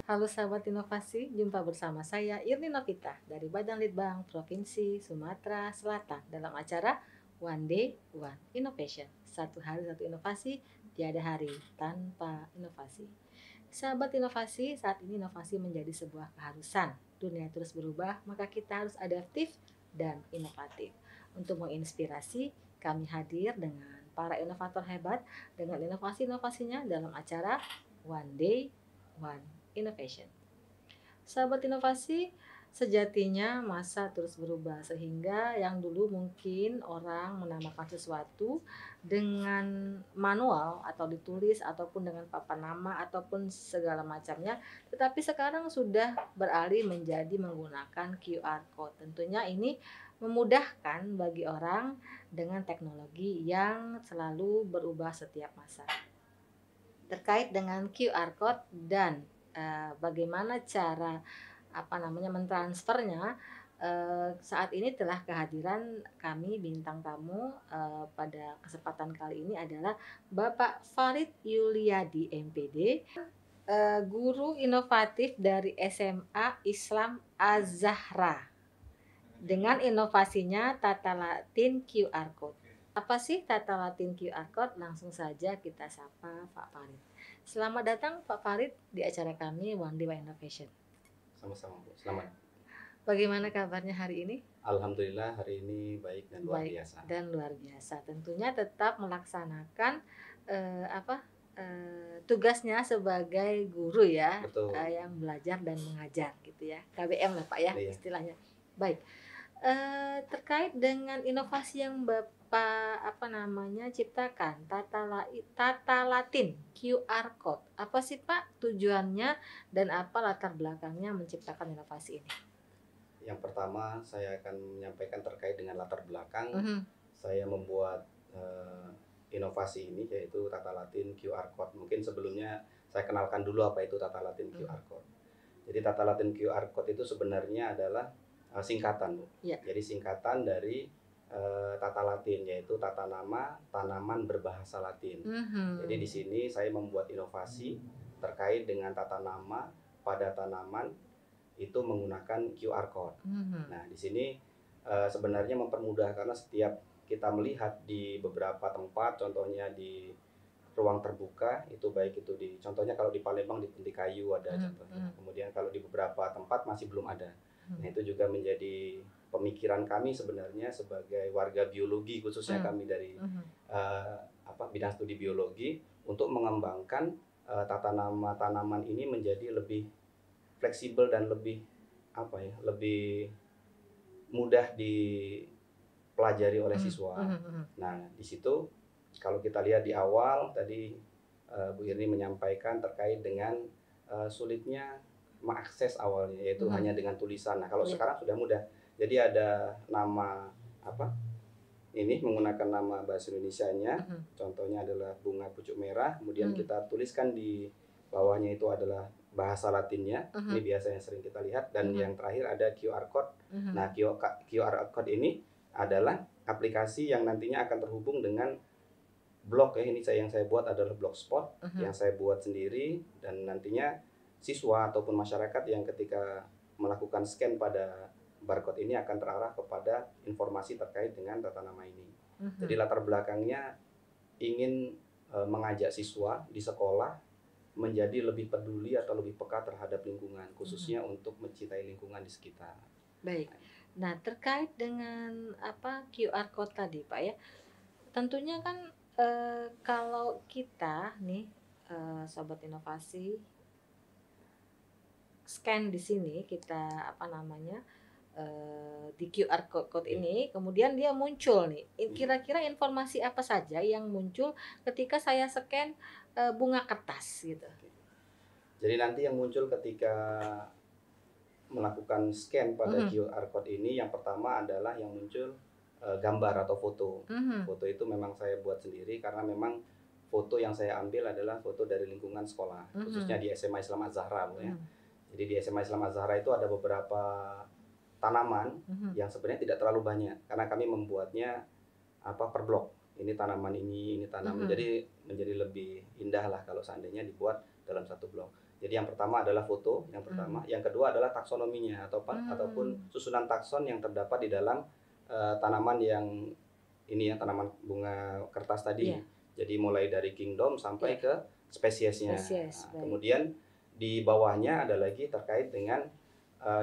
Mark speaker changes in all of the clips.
Speaker 1: Halo sahabat inovasi, jumpa bersama saya Irni Novita dari Badan Litbang Provinsi Sumatera Selatan dalam acara One Day One Innovation. Satu hari satu inovasi, tiada hari tanpa inovasi. Sahabat inovasi, saat ini inovasi menjadi sebuah keharusan. Dunia terus berubah, maka kita harus adaptif dan inovatif. Untuk menginspirasi, kami hadir dengan para inovator hebat dengan inovasi-inovasinya dalam acara One Day One Innovation. Sahabat inovasi, sejatinya masa terus berubah sehingga yang dulu mungkin orang menamakan sesuatu dengan manual atau ditulis ataupun dengan papan nama ataupun segala macamnya, tetapi sekarang sudah beralih menjadi menggunakan QR code. Tentunya ini memudahkan bagi orang dengan teknologi yang selalu berubah setiap masa. Terkait dengan QR code dan bagaimana cara mentransfernya, saat ini telah kehadiran kami bintang tamu pada kesempatan kali ini adalah Bapak Farid Yuliadi MPD, guru inovatif dari SMA Islam Az-Zahra dengan inovasinya Tata Latin QR Code. Apa sih Tata Latin QR Code? Langsung saja kita sapa Pak Farid. Selamat datang Pak Farid di acara kami One Day One Innovation.
Speaker 2: Sama-sama Bu, selamat.
Speaker 1: Bagaimana kabarnya hari ini?
Speaker 2: Alhamdulillah hari ini baik dan luar biasa.
Speaker 1: Dan luar biasa. Tentunya tetap melaksanakan tugasnya sebagai guru ya, yang belajar dan mengajar gitu ya, KBM lah Pak ya istilahnya. Baik. Terkait dengan inovasi yang Bapak ciptakan, Tata Latin QR Code. Apa sih Pak tujuannya dan apa latar belakangnya menciptakan inovasi ini?
Speaker 2: Yang pertama saya akan menyampaikan terkait dengan latar belakang. Saya membuat inovasi ini yaitu Tata Latin QR Code. Mungkin sebelumnya saya kenalkan dulu apa itu Tata Latin QR Code. Jadi Tata Latin QR Code itu sebenarnya adalah singkatan Bu. Jadi singkatan dari Tata Latin, yaitu tata nama tanaman berbahasa Latin. Jadi di sini saya membuat inovasi terkait dengan tata nama pada tanaman itu menggunakan QR code. Nah di sini sebenarnya mempermudah karena setiap kita melihat di beberapa tempat, contohnya di ruang terbuka itu baik itu di contohnya kalau di Palembang di Punti Kayu ada contohnya. Kemudian kalau di beberapa tempat masih belum ada. Nah itu juga menjadi pemikiran kami sebenarnya sebagai warga biologi khususnya kami dari bidang studi biologi untuk mengembangkan tata nama tanaman ini menjadi lebih fleksibel dan lebih lebih mudah dipelajari oleh siswa. Nah di situ kalau kita lihat di awal tadi Bu Irni menyampaikan terkait dengan sulitnya mengakses awalnya yaitu hanya dengan tulisan. Nah kalau sekarang sudah mudah. Jadi ada nama ini menggunakan nama bahasa Indonesianya. Contohnya adalah bunga pucuk merah. Kemudian kita tuliskan di bawahnya itu adalah bahasa Latinnya. Ini biasanya sering kita lihat. Dan yang terakhir ada QR code. Nah QR code ini adalah aplikasi yang nantinya akan terhubung dengan blog ya. Ini yang saya buat adalah blogspot yang saya buat sendiri dan nantinya siswa ataupun masyarakat yang ketika melakukan scan pada barcode ini akan terarah kepada informasi terkait dengan tata nama ini. Jadi latar belakangnya ingin mengajak siswa di sekolah menjadi lebih peduli atau lebih peka terhadap lingkungan, khususnya untuk mencintai lingkungan di sekitar.
Speaker 1: Baik. Nah terkait dengan QR code tadi Pak ya, tentunya kan kalau kita nih sobat inovasi scan di sini kita di QR code ini, kemudian dia muncul nih. Kira-kira informasi apa saja yang muncul ketika saya scan bunga kertas gitu?
Speaker 2: Jadi nanti yang muncul ketika melakukan scan pada QR code ini, yang pertama adalah yang muncul gambar atau foto. Foto itu memang saya buat sendiri karena memang foto yang saya ambil adalah foto dari lingkungan sekolah, khususnya di SMA Islam Az-Zahra ya. Jadi di SMA Islam Az-Zahra itu ada beberapa tanaman yang sebenarnya tidak terlalu banyak karena kami membuatnya per blok. Ini tanaman ini tanaman. Jadi menjadi lebih indah lah kalau seandainya dibuat dalam satu blok. Jadi yang pertama adalah foto, yang pertama, yang kedua adalah taksonominya ataupun susunan takson yang terdapat di dalam tanaman yang ini ya, tanaman bunga kertas tadi. Jadi mulai dari kingdom sampai ke spesiesnya. Kemudian di bawahnya ada lagi terkait dengan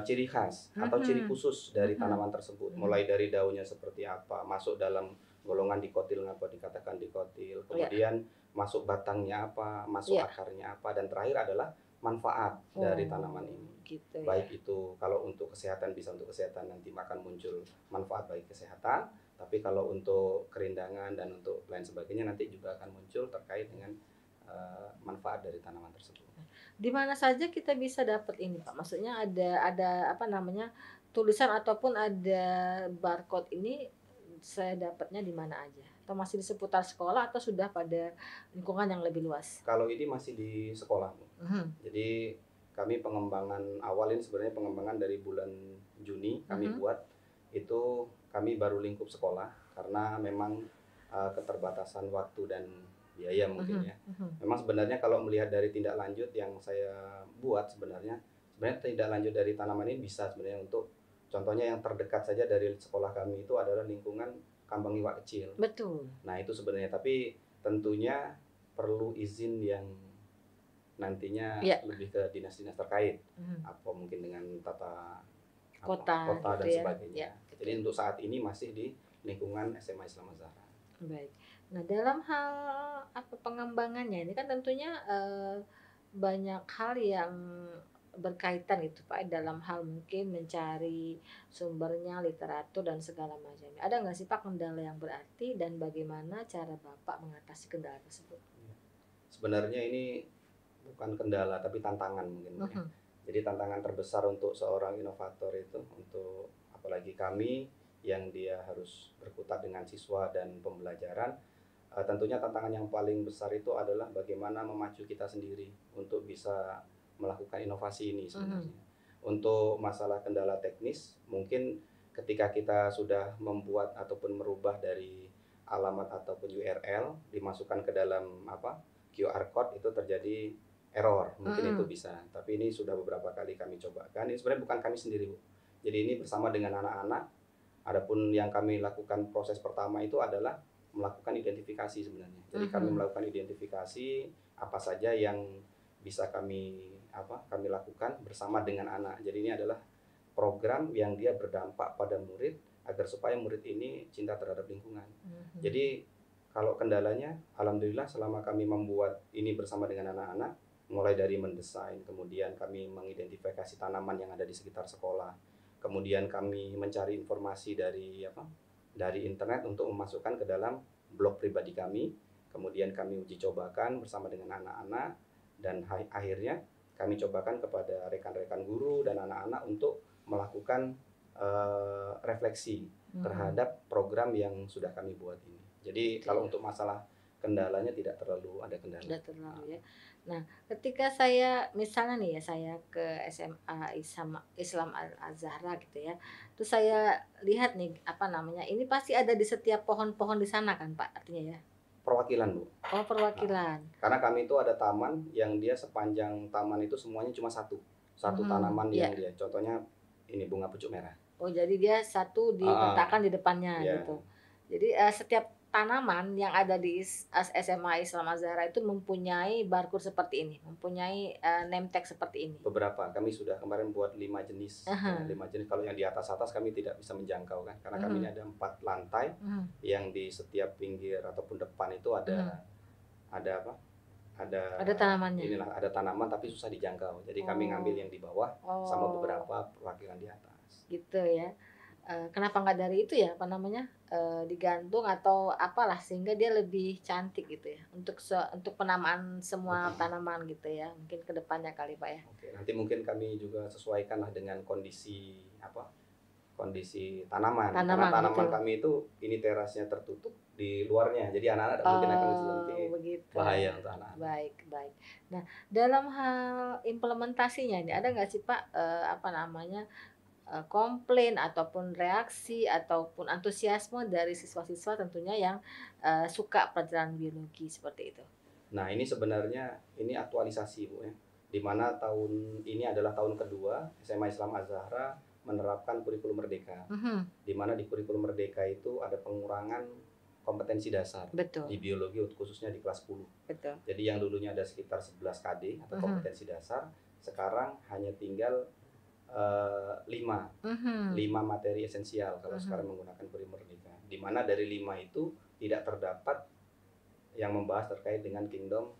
Speaker 2: ciri khas atau ciri khusus dari tanaman tersebut. Mulai dari daunnya seperti apa, masuk dalam golongan dikotil, ngapa dikatakan dikotil, kemudian masuk batangnya apa, masuk akarnya apa, dan terakhir adalah manfaat dari tanaman ini.
Speaker 1: Gitu,
Speaker 2: baik itu kalau untuk kesehatan, bisa untuk kesehatan, nanti akan muncul manfaat bagi kesehatan, tapi kalau untuk kerindangan dan untuk lain sebagainya nanti juga akan muncul terkait dengan manfaat dari tanaman tersebut.
Speaker 1: Di mana saja kita bisa dapat ini Pak? Maksudnya ada apa namanya, tulisan ataupun ada barcode ini saya dapatnya di mana aja? Atau masih di seputar sekolah atau sudah pada lingkungan yang lebih luas?
Speaker 2: Kalau ini masih di sekolah, Bu. Jadi kami pengembangan awal ini sebenarnya pengembangan dari bulan Juni kami buat, itu kami baru lingkup sekolah karena memang keterbatasan waktu dan biaya mungkin ya. Memang sebenarnya kalau melihat dari tindak lanjut yang saya buat, sebenarnya tindak lanjut dari tanaman ini bisa sebenarnya untuk, contohnya yang terdekat saja dari sekolah kami itu adalah lingkungan kambang iwak kecil.
Speaker 1: Betul.
Speaker 2: Nah itu sebenarnya, tapi tentunya perlu izin yang nantinya lebih ke dinas-dinas terkait, apa mungkin dengan tata
Speaker 1: kota
Speaker 2: gitu dan sebagainya. Jadi
Speaker 1: gitu.
Speaker 2: untuk saat ini masih di lingkungan SMA Islam Az-Zahra.
Speaker 1: Baik. Nah dalam hal apa pengembangannya ini kan tentunya banyak hal yang berkaitan gitu Pak, dalam hal mungkin mencari sumbernya, literatur dan segala macamnya. Ada nggak sih Pak kendala yang berarti dan bagaimana cara Bapak mengatasi kendala tersebut?
Speaker 2: Sebenarnya ini bukan kendala tapi tantangan mungkin. Jadi tantangan terbesar untuk seorang inovator itu, untuk apalagi kami yang dia harus berkutat dengan siswa dan pembelajaran, tentunya tantangan yang paling besar itu adalah bagaimana memacu kita sendiri untuk bisa melakukan inovasi ini sebenarnya. Untuk masalah kendala teknis, mungkin ketika kita sudah membuat ataupun merubah dari alamat ataupun URL dimasukkan ke dalam QR code, itu terjadi error, mungkin itu bisa. Tapi ini sudah beberapa kali kami cobakan. Ini sebenarnya bukan kami sendiri, Bu. Jadi ini bersama dengan anak-anak. Adapun yang kami lakukan proses pertama itu adalah melakukan identifikasi sebenarnya. Jadi kami melakukan identifikasi apa saja yang bisa kami lakukan bersama dengan anak. Jadi ini adalah program yang dia berdampak pada murid agar supaya murid ini cinta terhadap lingkungan. Jadi kalau kendalanya, alhamdulillah selama kami membuat ini bersama dengan anak-anak, mulai dari mendesain, kemudian kami mengidentifikasi tanaman yang ada di sekitar sekolah, kemudian kami mencari informasi dari internet untuk memasukkan ke dalam blog pribadi kami, kemudian kami uji cobakan bersama dengan anak-anak, dan akhirnya kami cobakan kepada rekan-rekan guru dan anak-anak untuk melakukan refleksi terhadap program yang sudah kami buat ini. Jadi kalau untuk masalah kendalanya tidak terlalu ada kendala.
Speaker 1: Tidak terlalu ya. Nah, ketika saya misalnya nih ya, saya ke SMA Islam Az-Zahra gitu ya. Terus saya lihat nih ini pasti ada di setiap pohon-pohon di sana kan Pak, artinya ya?
Speaker 2: Perwakilan, Bu.
Speaker 1: Oh, perwakilan.
Speaker 2: Karena kami itu ada taman yang dia sepanjang taman itu semuanya cuma satu tanaman yang dia, contohnya ini bunga pucuk merah.
Speaker 1: Oh, jadi dia satu diletakkan di depannya gitu. Jadi setiap tanaman yang ada di SMA Islam Az-Zahra itu mempunyai barcode seperti ini, mempunyai name tag seperti ini.
Speaker 2: Beberapa, kami sudah kemarin buat 5 jenis. 5 jenis. Kalau yang di atas kami tidak bisa menjangkau kan, karena kami ini ada 4 lantai yang di setiap pinggir ataupun depan itu ada
Speaker 1: tanamannya.
Speaker 2: Inilah ada tanaman tapi susah dijangkau. Jadi kami ngambil yang di bawah sama beberapa perwakilan di atas.
Speaker 1: Gitu ya. Kenapa nggak dari itu ya digantung atau apalah sehingga dia lebih cantik gitu ya untuk penamaan semua tanaman gitu ya, mungkin kedepannya kali Pak ya.
Speaker 2: Oke, nanti mungkin kami juga sesuaikan lah dengan kondisi tanaman. Karena tanaman kami itu ini terasnya tertutup di luarnya, jadi anak-anak mungkin akan bahaya untuk anak-anak.
Speaker 1: Baik. Nah, dalam hal implementasinya ini ada nggak sih Pak komplain ataupun reaksi ataupun antusiasme dari siswa-siswa tentunya yang suka pelajaran biologi seperti itu?
Speaker 2: Nah ini sebenarnya aktualisasi, Bu ya. di mana tahun ini adalah tahun kedua SMA Islam Az-Zahra menerapkan kurikulum merdeka. Di mana di kurikulum merdeka itu ada pengurangan kompetensi dasar.
Speaker 1: Betul.
Speaker 2: Di biologi khususnya di kelas 10.
Speaker 1: Betul.
Speaker 2: Jadi yang dulunya ada sekitar 11 KD atau kompetensi dasar, sekarang hanya tinggal 5 materi esensial kalau sekarang menggunakan kurikulum merdeka. Di mana dari 5 itu tidak terdapat yang membahas terkait dengan kingdom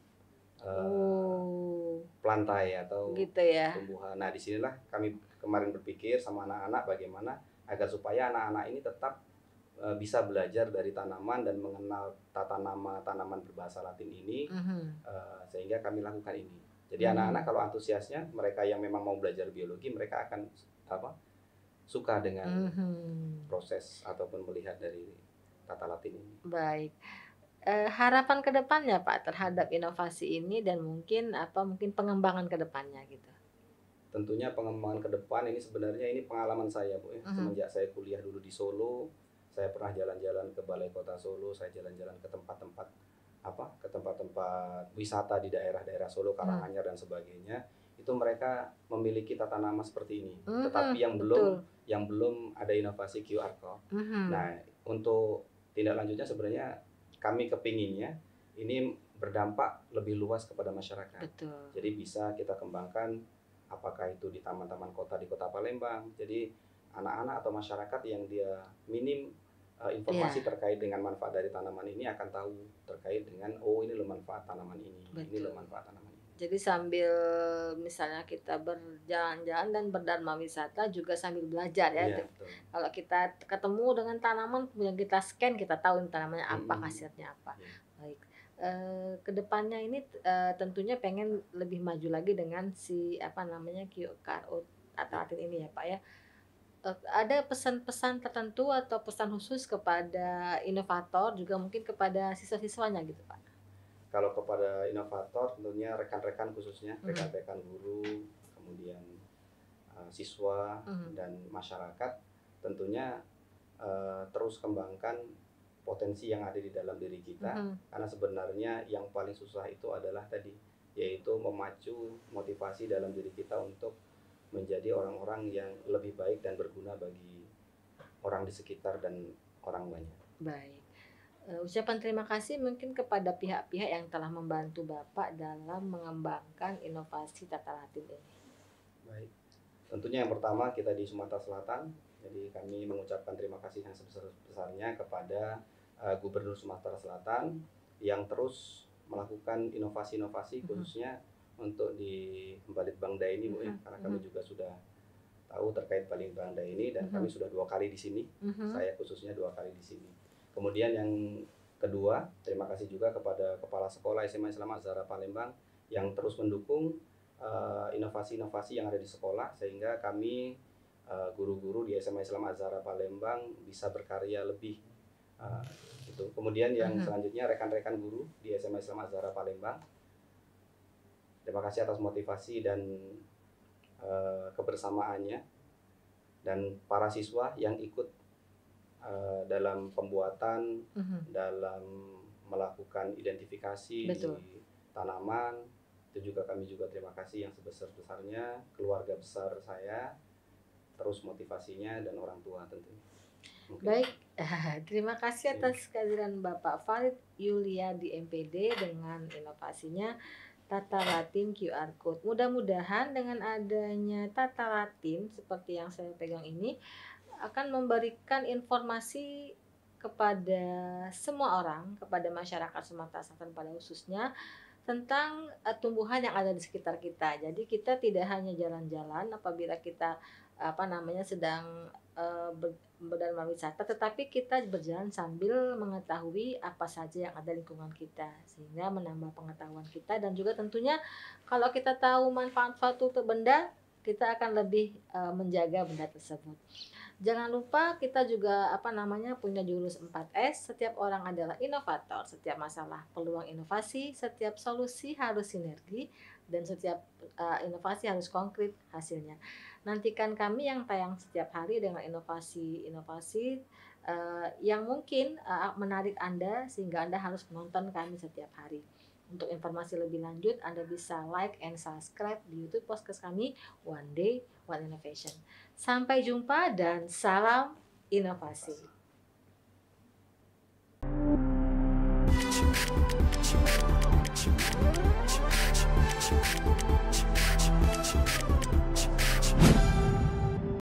Speaker 2: plantae atau
Speaker 1: gitu ya.
Speaker 2: tumbuhan. Nah, disinilah kami kemarin berpikir sama anak-anak bagaimana agar supaya anak-anak ini tetap bisa belajar dari tanaman dan mengenal tata nama tanaman berbahasa Latin ini, sehingga kami lakukan ini. Jadi anak-anak kalau antusiasnya, mereka yang memang mau belajar biologi, mereka akan suka dengan proses ataupun melihat dari tata Latin ini.
Speaker 1: Baik. Harapan ke depannya Pak terhadap inovasi ini dan mungkin pengembangan ke depannya gitu.
Speaker 2: Tentunya pengembangan ke depan ini sebenarnya ini pengalaman saya, Bu ya. Semenjak saya kuliah dulu di Solo, saya pernah jalan-jalan ke Balai Kota Solo, saya jalan-jalan ke tempat-tempat wisata di daerah-daerah Solo, Karanganyar dan sebagainya. Itu mereka memiliki tata nama seperti ini. Tetapi yang belum ada inovasi QR code. Nah, untuk tindak lanjutnya sebenarnya kami kepinginnya ini berdampak lebih luas kepada masyarakat.
Speaker 1: Betul.
Speaker 2: Jadi bisa kita kembangkan apakah itu di taman-taman kota di Kota Palembang. Jadi anak-anak atau masyarakat yang dia minim informasi terkait dengan manfaat dari tanaman ini akan tahu terkait dengan ini loh manfaat tanaman ini. Betul. Ini loh manfaat tanaman ini.
Speaker 1: Jadi sambil misalnya kita berjalan-jalan dan berdharma wisata juga sambil belajar ya. Kalau kita ketemu dengan tanaman yang kita scan, kita tahu tanamannya apa, khasiatnya apa. Baik. Kedepannya ini tentunya pengen lebih maju lagi dengan QR atau Latin ini ya Pak ya. Ada pesan-pesan tertentu atau pesan khusus kepada inovator juga mungkin kepada siswa-siswanya gitu Pak?
Speaker 2: Kalau kepada inovator tentunya rekan-rekan khususnya, rekan-rekan guru, kemudian siswa dan masyarakat tentunya terus kembangkan potensi yang ada di dalam diri kita, karena sebenarnya yang paling susah itu adalah yaitu memacu motivasi dalam diri kita untuk menjadi orang-orang yang lebih baik dan berguna bagi orang di sekitar dan orang banyak.
Speaker 1: Baik. Ucapan terima kasih mungkin kepada pihak-pihak yang telah membantu Bapak dalam mengembangkan inovasi tata Latin ini.
Speaker 2: Baik. Tentunya yang pertama kita di Sumatera Selatan, jadi kami mengucapkan terima kasih yang sebesar-besarnya kepada Gubernur Sumatera Selatan yang terus melakukan inovasi-inovasi khususnya untuk di Balitbangda ini, Bu ya, karena kami juga sudah tahu terkait Balitbangda ini dan kami sudah 2 kali di sini. Saya khususnya 2 kali di sini. Kemudian yang kedua, terima kasih juga kepada Kepala Sekolah SMA Islam Az-Zahra Palembang yang terus mendukung inovasi-inovasi yang ada di sekolah sehingga kami guru-guru di SMA Islam Az-Zahra Palembang bisa berkarya lebih. Kemudian yang selanjutnya rekan-rekan guru di SMA Islam Az-Zahra Palembang, terima kasih atas motivasi dan kebersamaannya, dan para siswa yang ikut dalam pembuatan, dalam melakukan identifikasi di tanaman. Itu juga kami juga terima kasih yang sebesar-besarnya keluarga besar saya, terus motivasinya dan orang tua tentunya.
Speaker 1: Baik, terima kasih atas kehadiran Bapak Farid Yulia di MPD dengan inovasinya Tata Latin QR Code. Mudah-mudahan dengan adanya Tata Latin seperti yang saya pegang ini akan memberikan informasi kepada semua orang, kepada masyarakat Sumatera Selatan pada khususnya tentang tumbuhan yang ada di sekitar kita. Jadi kita tidak hanya jalan-jalan apabila kita sedang berdharma wisata, tetapi kita berjalan sambil mengetahui apa saja yang ada di lingkungan kita sehingga menambah pengetahuan kita, dan juga tentunya kalau kita tahu manfaat suatu benda, kita akan lebih menjaga benda tersebut. Jangan lupa kita juga punya jurus 4S. Setiap orang adalah inovator. Setiap masalah peluang inovasi, setiap solusi harus sinergi, dan setiap inovasi harus konkret hasilnya. Nantikan kami yang tayang setiap hari dengan inovasi-inovasi yang mungkin menarik Anda sehingga Anda harus menonton kami setiap hari. Untuk informasi lebih lanjut, Anda bisa like and subscribe di YouTube podcast kami One Day One Innovation. Sampai jumpa dan salam inovasi.